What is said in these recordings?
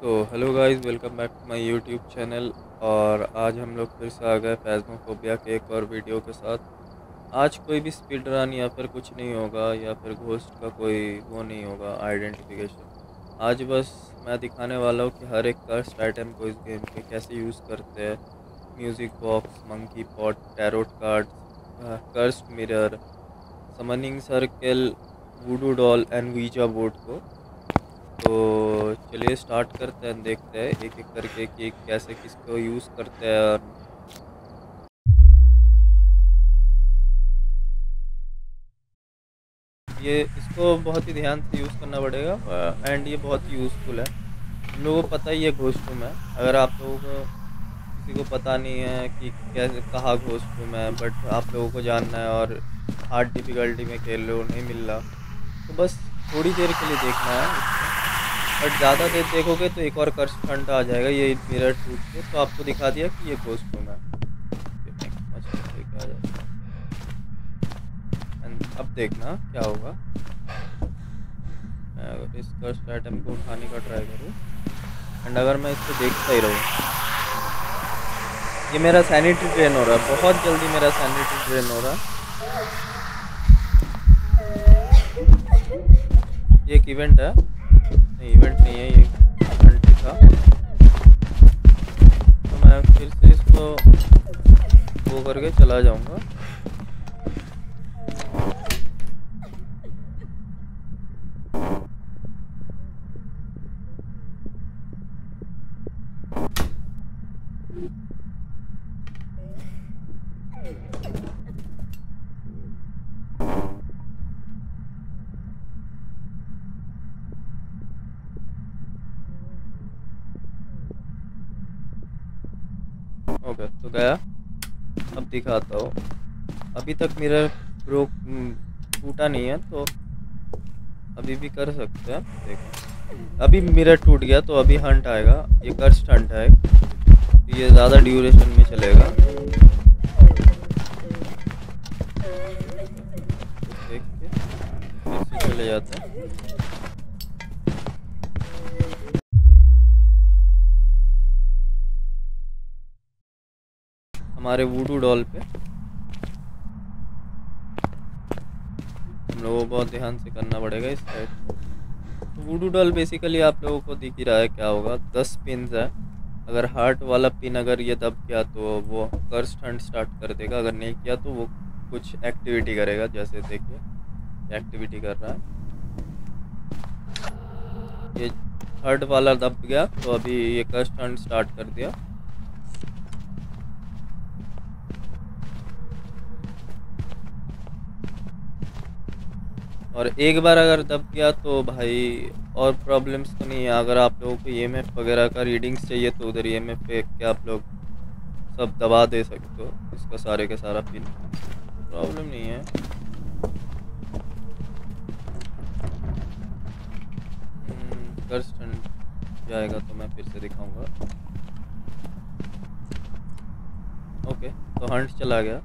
तो hello guys, welcome back to my YouTube channel. और आज हम लोग फिर से आ गए फैज़्मोफोबिया के एक और वीडियो के साथ। आज कोई भी स्पीड रन या फिर कुछ नहीं होगा, या फिर घोस्ट का कोई वो नहीं होगा आइडेंटिफिकेशन। आज बस मैं दिखाने वाला हूँ कि हर एक कर्स्ट आइटम को इस गेम के कैसे यूज़ करते हैं। Music box, monkey pot, tarot cards, cursed mirror, summoning circle, वुडू doll and visa board को। तो चलिए स्टार्ट करते हैं, देखते हैं एक एक करके कि कैसे किसको यूज़ करते हैं। और ये इसको बहुत ही ध्यान से यूज़ करना पड़ेगा। एंड ये बहुत ही यूज़फुल है। हम लोगों को पता ही है घोस्ट रूम है। अगर आप लोगों को किसी को पता नहीं है कि कैसे कहाँ घोस्ट रूम है, बट आप लोगों को जानना है और हार्ड डिफ़िकल्टी में खेल रहे हो, नहीं मिल रहा, तो बस थोड़ी देर के लिए देखना है इसको। बट ज़्यादा देर देखोगे तो एक और कर्स फंड आ जाएगा ये मिरर टूट के, तो आपको दिखा दिया कि ये घोस्ट रूम है। आ जाएगा। एंड अब देखना क्या होगा। मैं अगर इस कर्स आइटम को उठाने का ट्राई करूँ एंड अगर मैं इसको देखता ही रहूँ, ये मेरा सैनिटी ड्रेन हो रहा है, बहुत जल्दी मेरा सैनिटी ड्रेन हो रहा है। ये एक इवेंट है, नहीं इवेंट नहीं है, ये इवेंट ही था। तो मैं फिर से इसको वो करके चला जाऊंगा। ओके, तो गया। अब दिखाता हूँ। अभी तक मिरर ब्रोक टूटा नहीं है, तो अभी भी कर सकते हैं। देखो अभी मिरर टूट गया, तो अभी हंट आएगा। ये कर्स्ट हंट है, तो ये ज़्यादा ड्यूरेशन में चलेगा। देख के फिर से चले जाते हैं। हमारे वुडू डॉल पे हम लोगों को बहुत ध्यान से करना पड़ेगा इस साइड। तो वुडू डॉल बेसिकली आप लोगों को दिख ही रहा है क्या होगा। 10 पिन्स है। अगर हार्ट वाला पिन अगर ये दब गया तो वो कर्स्ट हंट स्टार्ट कर देगा, अगर नहीं किया तो वो कुछ एक्टिविटी करेगा। जैसे देखिए एक्टिविटी कर रहा है। ये थर्ड वाला दब गया, तो अभी ये कर्स्ट हंट स्टार्ट कर दिया। और एक बार अगर दब गया तो भाई और प्रॉब्लम्स तो नहीं है। अगर आप लोगों को ईएमएफ वगैरह का रीडिंग्स चाहिए तो उधर ईएमएफ पे के आप लोग सब दबा दे सकते हो, इसका सारे का सारा पिन, प्रॉब्लम नहीं है। कर्स्ट हंट जाएगा तो मैं फिर से दिखाऊंगा। ओके, तो हंट चला गया।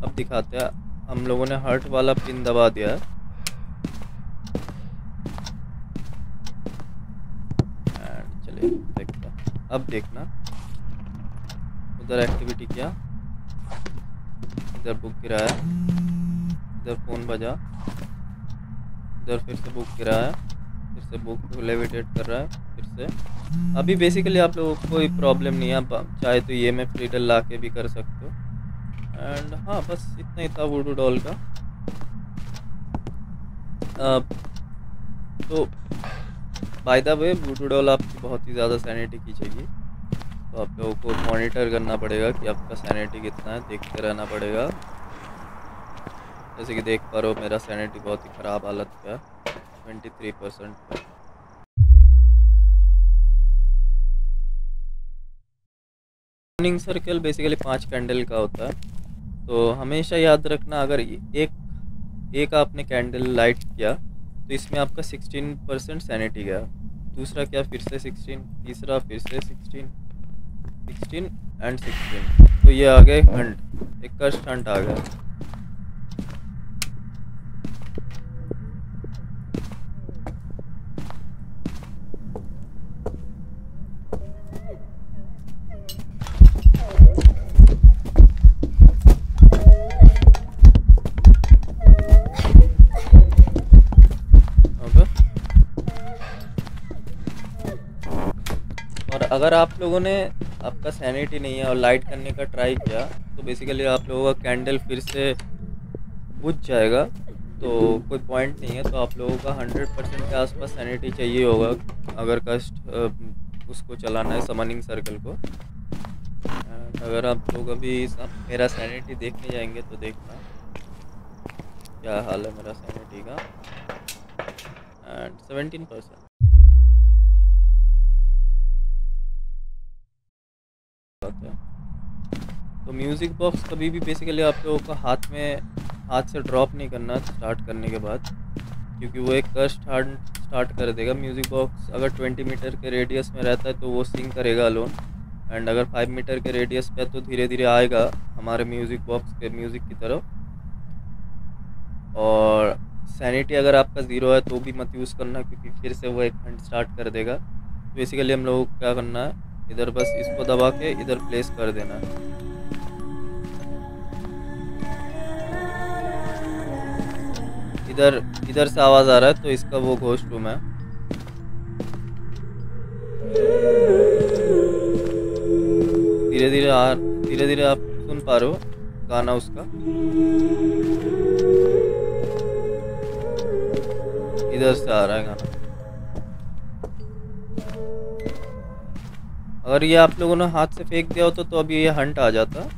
अब दिखाते हैं। हम लोगों ने हर्ट वाला पिन दबा दिया है। चलिए देखते हैं। अब देखना, उधर एक्टिविटी किया, इधर बुक गिराया, इधर फ़ोन बजा, इधर फिर से बुक गिराया, फिर से बुक लेविटेट कर रहा है फिर से। अभी बेसिकली आप लोगों को कोई प्रॉब्लम नहीं है। आप चाहे तो ये में फ्रीडल ला के भी कर सकते हो। एंड हाँ, बस इतना ही था वुडू डॉल का। तो बाय द वे वुडू डॉल आपकी बहुत ही ज़्यादा सैनिटी खींचेगी, तो आप लोगों को मॉनिटर करना पड़ेगा कि आपका सैनिटी कितना है, देखते रहना पड़ेगा। जैसे कि देख पा रहे हो मेरा सैनिटी बहुत ही ख़राब हालत का है, 23% पे। मॉर्निंग सर्कल बेसिकली 5 कैंडल का होता है। तो हमेशा याद रखना, अगर एक आपने कैंडल लाइट किया तो इसमें आपका 16% सैनिटी गया। दूसरा क्या, फिर से 16, तीसरा फिर से 16, 16 एंड 16, तो ये आ गए हंट, एक कर्स्ट हंट आ गया। और अगर आप लोगों ने आपका सैनिटी नहीं है और लाइट करने का ट्राई किया तो बेसिकली आप लोगों का कैंडल फिर से बुझ जाएगा, तो कोई पॉइंट नहीं है। तो आप लोगों का 100% के आसपास सैनिटी चाहिए होगा अगर कस्ट उसको चलाना है, समनिंग सर्कल को। एंड अगर आप लोग अभी मेरा सैनिटी देखने जाएंगे तो देखना क्या हाल है मेरा सैनिटी का। एंड 17% बात है। तो म्यूज़िक बॉक्स कभी भी बेसिकली आप लोगों को हाथ से ड्रॉप नहीं करना स्टार्ट करने के बाद, क्योंकि वो एक कर स्टार्ट कर देगा। म्यूज़िक बॉक्स अगर 20 मीटर के रेडियस में रहता है तो वो सिंग करेगा अलोन, एंड अगर 5 मीटर के रेडियस पे तो धीरे धीरे आएगा हमारे म्यूज़िक बॉक्स के म्यूज़िक की तरफ। और सैनिटी अगर आपका ज़ीरो है तो भी मत यूज़ करना, क्योंकि फिर से वो एक हंट स्टार्ट कर देगा। बेसिकली हम लोगों को क्या करना है, इधर बस इसको दबा के इधर प्लेस कर देना है। इधर से आवाज़ आ रहा है तो इसका वो घोस्ट रूम है। धीरे धीरे आप सुन पा रहे हो गाना उसका। इधर से आ रहा है गाना। अगर ये आप लोगों ने हाथ से फेंक दिया होता तो अभी ये हंट आ जाता।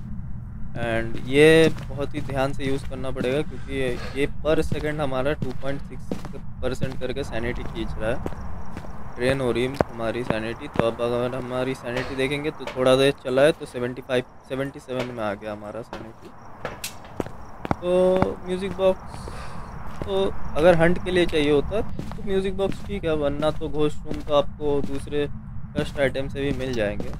एंड ये बहुत ही ध्यान से यूज़ करना पड़ेगा, क्योंकि ये पर सेकंड हमारा 2.6% करके सैनिटी खींच रहा है। ट्रेन हो रही है हमारी सैनिटी। तो अब अगर हमारी सैनिटी देखेंगे तो थोड़ा देर चला है तो 77 में आ गया हमारा सैनिटी। तो म्यूज़िक बॉक्स तो अगर हंट के लिए चाहिए होता तो म्यूज़िक बॉक्स ठीक है, वरना तो घोस्ट रूम तो आपको दूसरे कस्ट आइटम से भी मिल जाएंगे।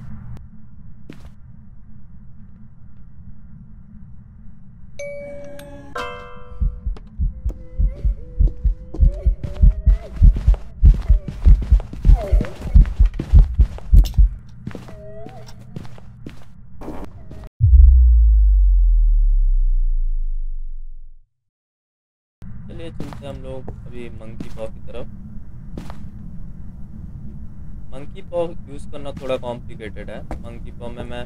चलिए चलते हैं हम लोग अभी मंकी पॉ की तरफ। मंकी पॉ यूज़ करना थोड़ा कॉम्प्लिकेटेड है। मंकी पॉ में मैं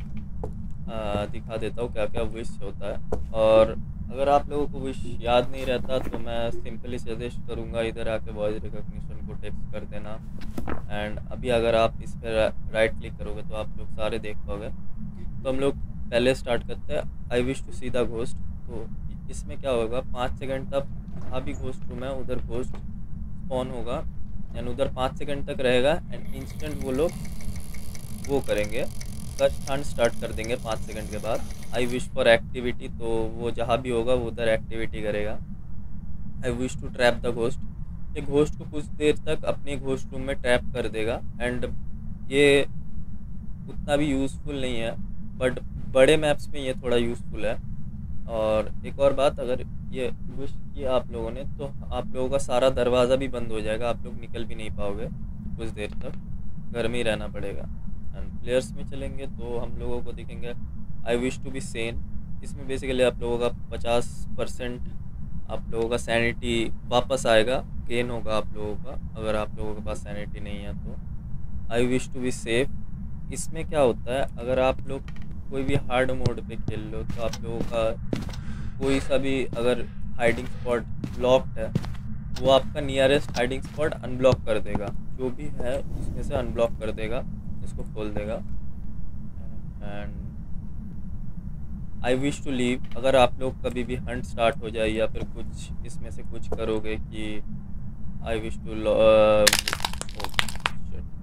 दिखा देता हूँ क्या क्या विश होता है। और अगर आप लोगों को विश याद नहीं रहता तो मैं सिंपली सजेस्ट करूँगा इधर आके वॉइस रिकॉग्निशन को टेक्स्ट कर देना। एंड अभी अगर आप इस पर राइट क्लिक करोगे तो आप लोग सारे देख पाओगे। तो हम लोग पहले स्टार्ट करते हैं I wish to see the ghost. तो इसमें क्या होगा, 5 सेकंड तक जहाँ भी घोस्ट रूम है उधर घोस्ट स्पॉन होगा, एंड उधर 5 सेकंड तक रहेगा। एंड इंस्टेंट वो लोग वो करेंगे, कस्ट हंट स्टार्ट कर देंगे 5 सेकंड के बाद। आई विश फॉर एक्टिविटी, तो वो जहाँ भी होगा वो उधर एक्टिविटी करेगा। I wish to trap the ghost, ये घोस्ट को कुछ देर तक अपने घोस्ट रूम में ट्रैप कर देगा। एंड ये उतना भी यूज़फुल नहीं है, बट बड़े मैप्स में ये थोड़ा यूज़फुल है। और एक और बात, अगर ये विश किया आप लोगों ने तो आप लोगों का सारा दरवाज़ा भी बंद हो जाएगा, आप लोग निकल भी नहीं पाओगे कुछ देर तक, घर में ही रहना पड़ेगा। एंड प्लेयर्स में चलेंगे तो हम लोगों को दिखेंगे I wish to be sane. इसमें बेसिकली आप लोगों का 50% आप लोगों का सैनिटी वापस आएगा, गेन होगा आप लोगों का अगर आप लोगों के पास सैनिटी नहीं है तो। I wish to be safe, इसमें क्या होता है, अगर आप लोग कोई भी हार्ड मोड पे खेल लो तो आप लोगों का कोई सा भी अगर हाइडिंग स्पॉट ब्लॉक्ड है वो आपका नियरेस्ट हाइडिंग स्पॉट अनब्लॉक कर देगा, जो भी है उसमें से अनब्लॉक कर देगा, उसको खोल देगा। And I wish to leave, अगर आप लोग कभी भी हंट स्टार्ट हो जाए या फिर कुछ इसमें से कुछ करोगे कि आई विश टू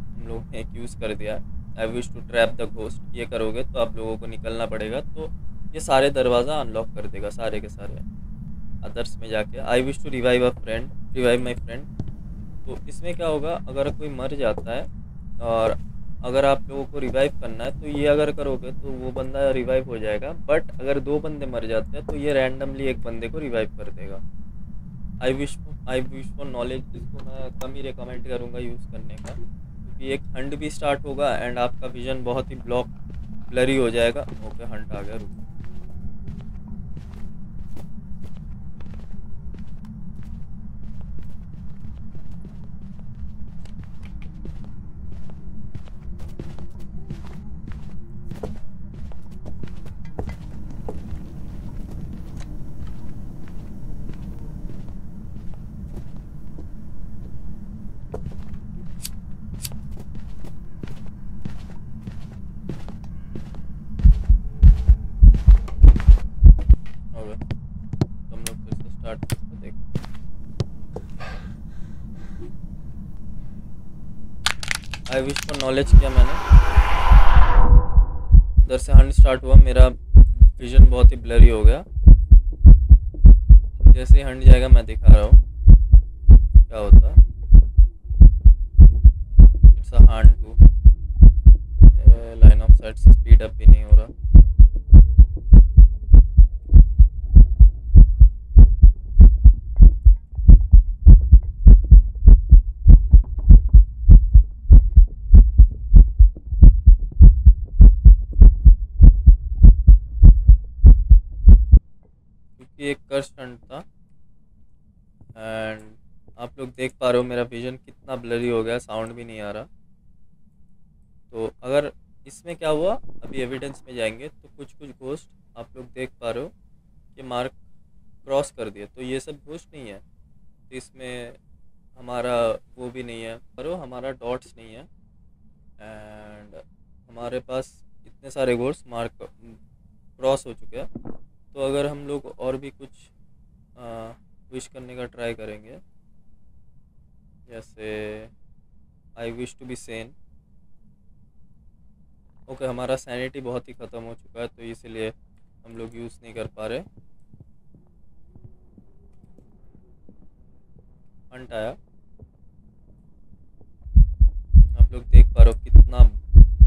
हम लोग ने एक यूज़ कर दिया I wish to trap the ghost, ये करोगे तो आप लोगों को निकलना पड़ेगा। तो ये सारे दरवाज़ा अनलॉक कर देगा सारे के सारे। अदर्स में जाके I wish to revive my friend, तो इसमें क्या होगा, अगर कोई मर जाता है और अगर आप लोगों को रिवाइव करना है तो ये अगर करोगे तो वो बंदा रिवाइव हो जाएगा। बट अगर 2 बंदे मर जाते हैं तो ये रैंडमली एक बंदे को रिवाइव कर देगा। आई विश फॉर नॉलेज, इसको मैं कम ही रिकमेंड करूँगा यूज़ करने का, क्योंकि एक हंट भी स्टार्ट होगा एंड आपका विजन बहुत ही ब्लरी हो जाएगा। ओके हंट आ गया, रुको। आई विश फॉर नॉलेज किया मैंने, उधर से हंट स्टार्ट हुआ, मेरा विजन बहुत ही ब्लरी हो गया। जैसे ही हंट जाएगा मैं दिखा रहा हूँ क्या होता है। It's a hunt too, line of sight से स्पीड अप भी नहीं हो रहा। क्योंकि एक कर्स हंट था एंड आप लोग देख पा रहे हो मेरा विजन कितना ब्लरी हो गया, साउंड भी नहीं आ रहा। तो अगर इसमें क्या हुआ, अभी एविडेंस में जाएंगे तो कुछ कुछ घोस्ट आप लोग देख पा रहे हो कि मार्क क्रॉस कर दिए, तो ये सब घोस्ट नहीं है। तो इसमें हमारा वो भी नहीं है, पर हमारा डॉट्स नहीं है एंड हमारे पास इतने सारे घोस्ट मार्क क्रॉस हो चुके हैं। तो अगर हम लोग और भी कुछ विश करने का ट्राई करेंगे, जैसे I wish to be sane. Okay, हमारा सैनिटी बहुत ही ख़त्म हो चुका है तो इसीलिए हम लोग यूज़ नहीं कर पा रहे। हंट आया, आप लोग देख पा रहे हो कितना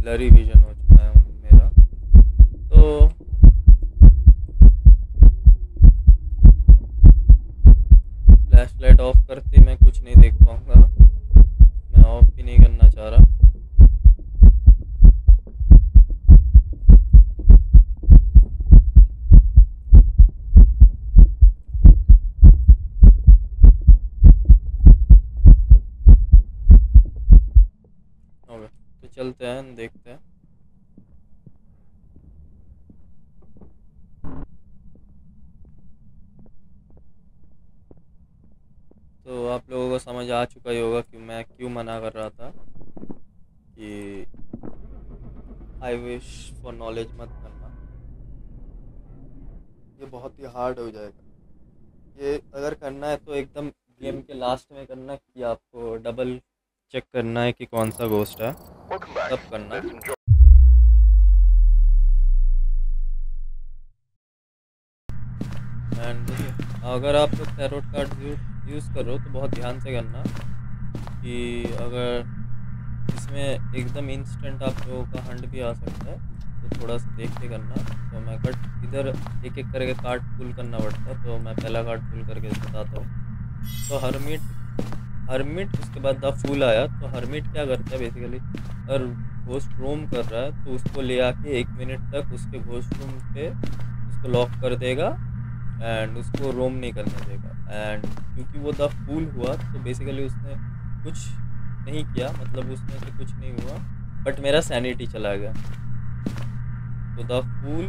ब्लरी विजन हो चुका है मेरा। तो फ्लैश लाइट ऑफ करते मैं कुछ नहीं देख पाऊँगा, मैं ऑफ भी नहीं करना चाह रहा। तो चलते हैं, देखते हैं। तो आप लोगों को समझ आ चुका ही होगा कि मैं क्यों मना कर रहा था कि आई विश फॉर नॉलेज मत करना, ये बहुत ही हार्ड हो जाएगा। ये अगर करना है तो एकदम गेम के लास्ट में करना, कि आपको डबल चेक करना है कि कौन सा घोस्ट है, तब करना। एंड देखिए, अगर आप लोग टैरोट कार्ड यूज़ कर रहे हो तो बहुत ध्यान से करना कि अगर इसमें एकदम इंस्टेंट आप लोगों का हंट भी आ सकता है, तो थोड़ा सा देख के करना। तो मैं कट इधर एक एक करके कार्ड पुल करना पड़ता है, तो मैं पहला कार्ड पुल करके बताता हूँ। तो हर्मिट उसके बाद द फूल आया। तो हर्मिट क्या करता है बेसिकली, अगर घोस्ट रोम कर रहा है तो उसको ले आके 1 मिनट तक उसके घोस्ट रूम पे उसको लॉक कर देगा एंड उसको रोम नहीं करने देगा। एंड क्योंकि वो द फूल हुआ तो बेसिकली उसने कुछ नहीं किया, मतलब उसमें से कुछ नहीं हुआ, बट मेरा सैनिटी चला गया। तो द फूल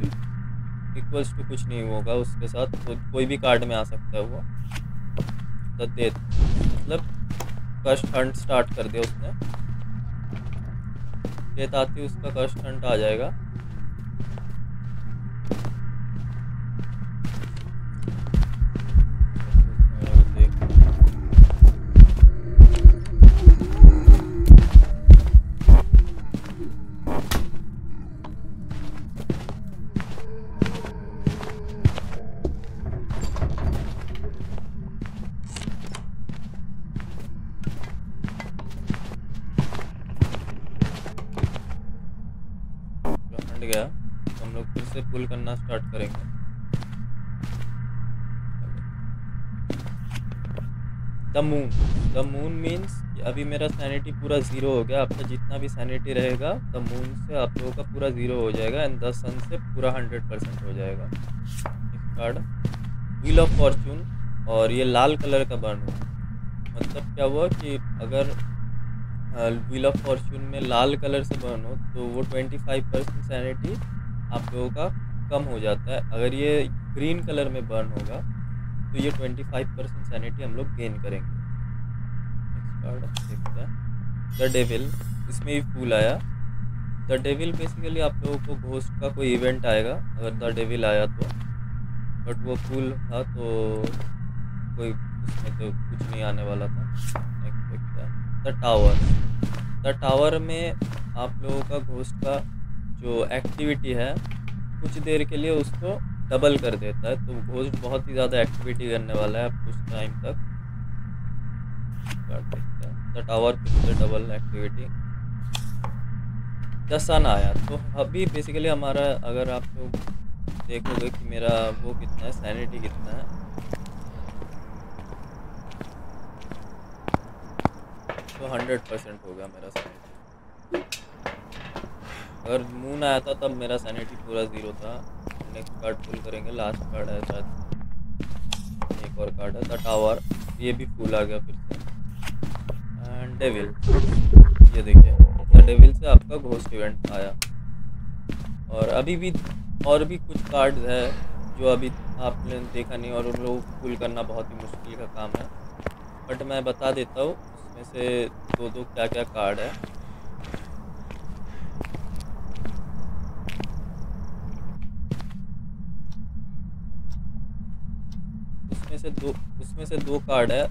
इक्वल्स टू कुछ नहीं होगा उसके साथ, तो कोई भी कार्ड में आ सकता है वो। द डेथ मतलब कस्ट हंट स्टार्ट कर दिया उसने, डेथ आती उसका कस्ट हंट आ जाएगा। गया तो हम लोग फिर से पुल करना स्टार्ट करेंगे। द मून मीन्स अभी मेरा सैनिटी पूरा 0 हो गया। आपका जितना भी सैनिटी रहेगा द मून से आप लोगों का पूरा 0 हो जाएगा एंड द सन से पूरा 100% हो जाएगा। Next card wheel of Fortune, और ये लाल कलर का बर्न हुआ। मतलब क्या हुआ कि अगर व्हील ऑफ फॉर्चून में लाल कलर से बर्न हो तो वो 25% सैनिटी आप लोगों का कम हो जाता है। अगर ये ग्रीन कलर में बर्न होगा तो ये 25% सैनिटी हम लोग गेन करेंगे। नेक्स्ट कार्ड देखते हैं द डेविल, इसमें भी फूल आया। द डेविल बेसिकली आप लोगों को घोस्ट का कोई इवेंट आएगा अगर द डेविल आया तो, बट वो फूल था तो कोई उसमें तो कुछ नहीं आने वाला था। नेक्स्ट देखते हैं द टावर। द टावर में आप लोगों का घोस्ट का जो एक्टिविटी है कुछ देर के लिए उसको डबल कर देता है, तो घोस्ट बहुत ही ज़्यादा एक्टिविटी करने वाला है अब कुछ टाइम तक। कर देखते हैं द टावर फिर से डबल एक्टिविटी। द सन आया, तो अभी बेसिकली हमारा, अगर आप लोग देखोगे कि मेरा वो कितना है, सैनिटी कितना है, तो 100% हो गया मेरा सैनिटी। अगर मून आया था तब मेरा सैनिटी पूरा 0 था। नेक्स्ट कार्ड पुल करेंगे, लास्ट कार्ड है शायद, एक और कार्ड है द टावर, ये भी फुल आ गया फिर से। एंड डेविल, ये देखिए द डेविल से आपका घोस्ट इवेंट आया। और अभी भी और भी कुछ कार्ड्स है जो अभी आपने देखा नहीं, और उन लोगों को पुल करना बहुत ही मुश्किल का काम है, बट मैं बता देता हूँ उसमें से दो क्या क्या कार्ड है। उसमें से दो कार्ड है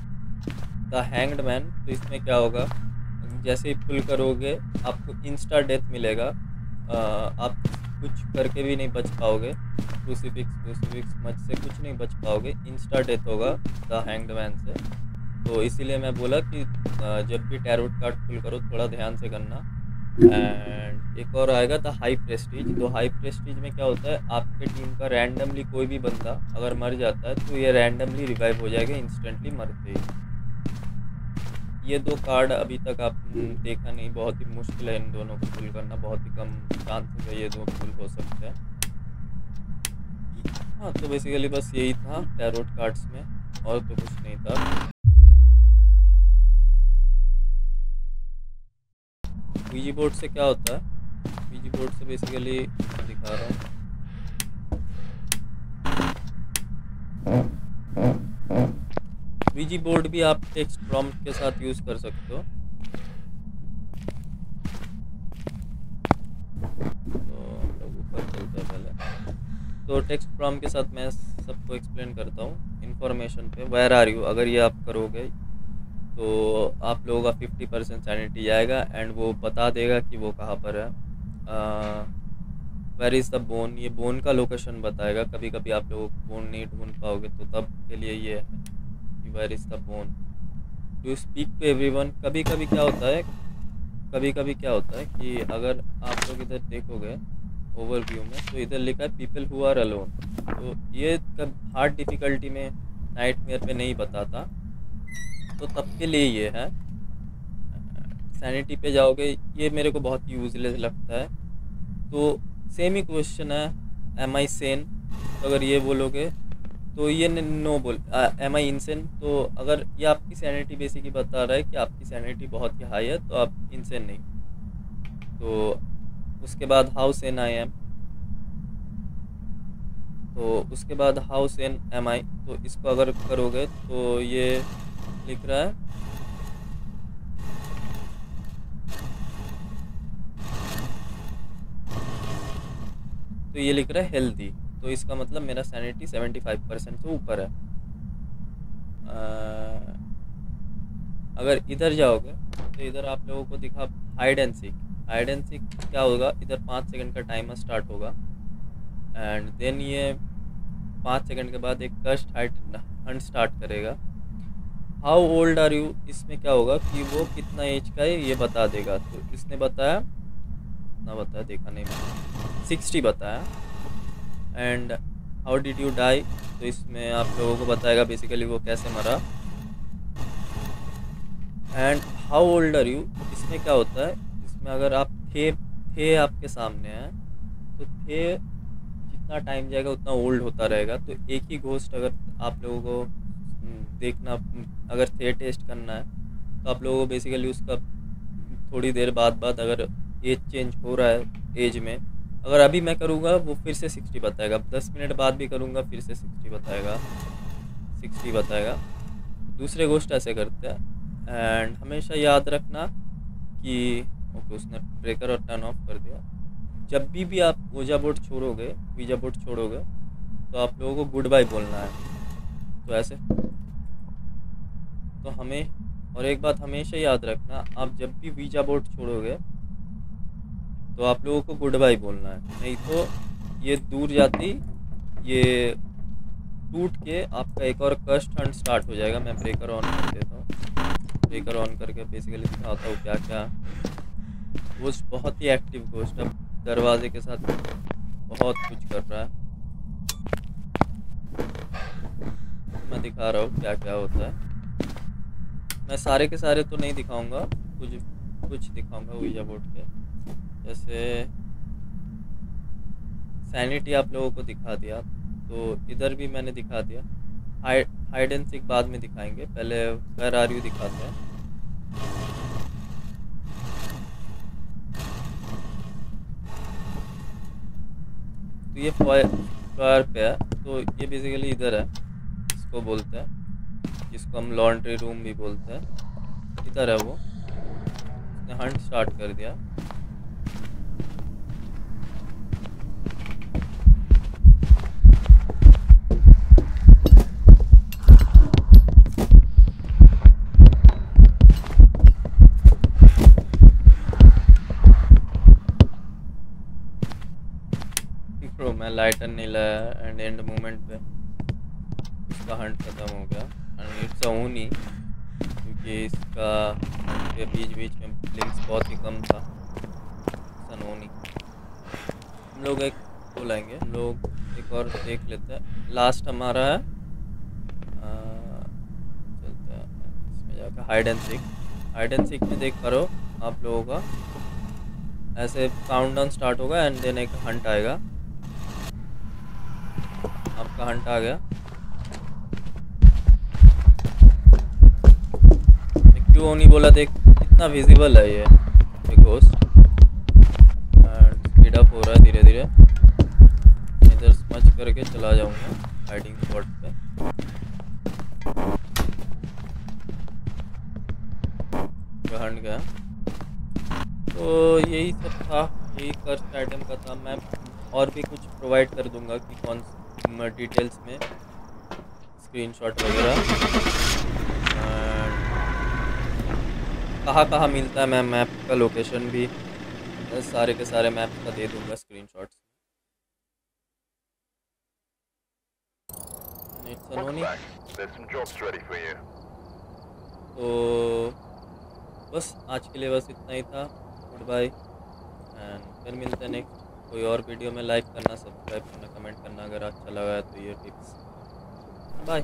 द हैंग्ड मैन। तो इसमें क्या होगा, जैसे ही पुल करोगे आपको इंस्टा डेथ मिलेगा, आप कुछ करके भी नहीं बच पाओगे, क्रूसीफिक्स मच से कुछ नहीं बच पाओगे, इंस्टा डेथ होगा द हैंग्ड मैन से। तो इसीलिए मैं बोला कि जब भी टैरोट कार्ड पुल करो थोड़ा ध्यान से करना। एंड एक और आएगा द हाई प्रेस्टीज। तो हाई प्रेस्टीज में क्या होता है, आपके टीम का रैंडमली कोई भी बंदा अगर मर जाता है तो ये रैंडमली रिवाइव हो जाएगा इंस्टेंटली मरते ही। ये दो कार्ड अभी तक आप देखा नहीं, बहुत ही मुश्किल है इन दोनों को पुल करना, बहुत ही कम चांसेस है ये दो पुल हो सकते हैं। हाँ, तो बेसिकली बस यही था टैरोट कार्ड्स में, और तो कुछ नहीं था। वीजी बोर्ड से क्या होता है, वीजी बोर्ड से बेसिकली दिखा रहा हूँ। वीजी बोर्ड भी आप टेक्स्ट प्रॉम्प्ट के साथ यूज़ कर सकते हो। तो हम लोग ऊपर चलते हैं पहले, तो टेक्स्ट प्रॉम्प्ट के साथ मैं सबको एक्सप्लेन करता हूँ। इन्फॉर्मेशन पे वेयर आर यू, अगर ये आप करोगे तो आप लोगों का 50% सैनिटी जाएगा, एंड वो बता देगा कि वो कहाँ पर है। वेयर इज़ द बोन, ये बोन का लोकेशन बताएगा। कभी कभी आप लोग बोन नहीं ढूंढ पाओगे तो तब के लिए ये है कि where is the bone. To speak to everyone, कभी कभी क्या होता है कि अगर आप लोग इधर देखोगे ओवरव्यू में, तो इधर लिखा है पीपल हु आर अलोन। तो ये कब हार्ड डिफ़िकल्टी में नाइटमेयर पे नहीं बताता, तो तब के लिए ये है। सैनिटी पे जाओगे, ये मेरे को बहुत यूजलेस लगता है। तो सेम ही क्वेश्चन है, एम आई सेन, तो अगर ये बोलोगे तो ये नो बोल, एम आई इनसेन। तो अगर ये आपकी सैनिटी बेसिकली बता रहा है कि आपकी सैनिटी बहुत ही हाई है, तो आप इनसेन नहीं। तो उसके बाद हाउ सेन आई एम, तो उसके बाद हाउ सेन एम आई, तो इसको अगर करोगे तो ये लिख रहा है तो ये लिख रहा है हेल्दी, तो इसका मतलब मेरा सैनिटी 75% से ऊपर है। अगर इधर जाओगे तो इधर आप लोगों को दिखा hide and seek. Hide and seek क्या होगा, इधर 5 सेकंड का टाइमर स्टार्ट होगा, एंड देन ये 5 सेकंड के बाद एक कस्ट हंट स्टार्ट करेगा। हाउ ओल्ड आर यू, इसमें क्या होगा कि वो कितना एज का है ये बता देगा। तो इसने बताया, कितना बताया देखा नहीं मैंने, 60 बताया। And how did you die, तो इसमें आप लोगों को बताएगा बेसिकली वो कैसे मरा। And how old are you, इसमें क्या होता है, इसमें अगर आप थे आपके सामने हैं, तो थे जितना टाइम जाएगा उतना ओल्ड होता रहेगा। तो एक ही घोस्ट अगर आप लोगों को देखना, अगर थे टेस्ट करना है, तो आप लोगों को बेसिकली उसका थोड़ी देर बाद अगर एज चेंज हो रहा है एज में, अगर अभी मैं करूँगा वो फिर से 60 बताएगा, 10 मिनट बाद भी करूँगा फिर से 60 बताएगा। दूसरे घोस्ट ऐसे करते हैं। एंड हमेशा याद रखना कि ओके उसने ब्रेकर और टर्न ऑफ कर दिया। जब भी आप वीजा बोर्ड छोड़ोगे तो आप लोगों को गुड बाय बोलना है। तो ऐसे, तो हमें और एक बात हमेशा याद रखना, आप जब भी वीजा बोर्ड छोड़ोगे तो आप लोगों को गुड बाय बोलना है, नहीं तो ये दूर जाती, ये टूट के आपका एक और कस्ट हंट स्टार्ट हो जाएगा। मैं ब्रेकर ऑन कर देता हूँ। ब्रेकर ऑन करके बेसिकली दिखाता हूँ क्या क्या। घोस्ट बहुत ही एक्टिव घोस्ट, अब दरवाजे के साथ बहुत कुछ कर रहा है। मैं दिखा रहा हूँ क्या क्या होता है। मैं सारे के सारे तो नहीं दिखाऊंगा, कुछ कुछ दिखाऊंगा वीजा बोर्ड के। जैसे सैनिटी आप लोगों को दिखा दिया, तो इधर भी मैंने दिखा दिया। हाइड एंड सीक बाद में दिखाएंगे, पहले वेयर आर यू दिखाते हैं। तो ये फ्लोर पे है, तो ये बेसिकली इधर है, इसको बोलते हैं, जिसको हम लॉन्ड्री रूम भी बोलते हैं। इधर है वो, उसने हंट स्टार्ट कर दिया। ब्रो मैं लाइटर नहीं लाया एंड एंड मोमेंट पे इसका हंट ख़त्म हो गया। एंड इट्स ओनी, क्योंकि इसका हंट के बीच बीच में ब्लिंक्स बहुत ही कम था। सनोनी हम लोग एक वो लाएंगे, हम लोग एक और देख लेते हैं। लास्ट हमारा है, चलते हैं इसमें जाकर hide and seek. Hide and seek में देख करो आप लोगों का ऐसे काउंटडाउन स्टार्ट होगा एंड देन एक हंट आएगा। आपका हंट आ गया। क्यों नहीं बोला, देख कितना विजिबल है ये घोस्ट। एंड स्पीड अप हो रहा है धीरे धीरे। इधर स्मच करके चला जाऊंगा हाइडिंग स्पॉट पे। हंट गया। तो यही सब था, यही कर्स्ट आइटम का था। मैं और भी कुछ प्रोवाइड कर दूंगा कि कौन डिटेल्स में स्क्रीनशॉट वगैरह कहाँ मिलता है। मैं मैप का लोकेशन भी सारे के सारे मैप का दे दूंगा स्क्रीनशॉट्स। तो बस आज के लिए बस इतना ही था। गुड बाय एंड फिर मिलते हैं नेक्स्ट कोई और वीडियो में। लाइक करना, सब्सक्राइब करना, कमेंट करना अगर अच्छा लगा है तो ये टिप्स। बाय।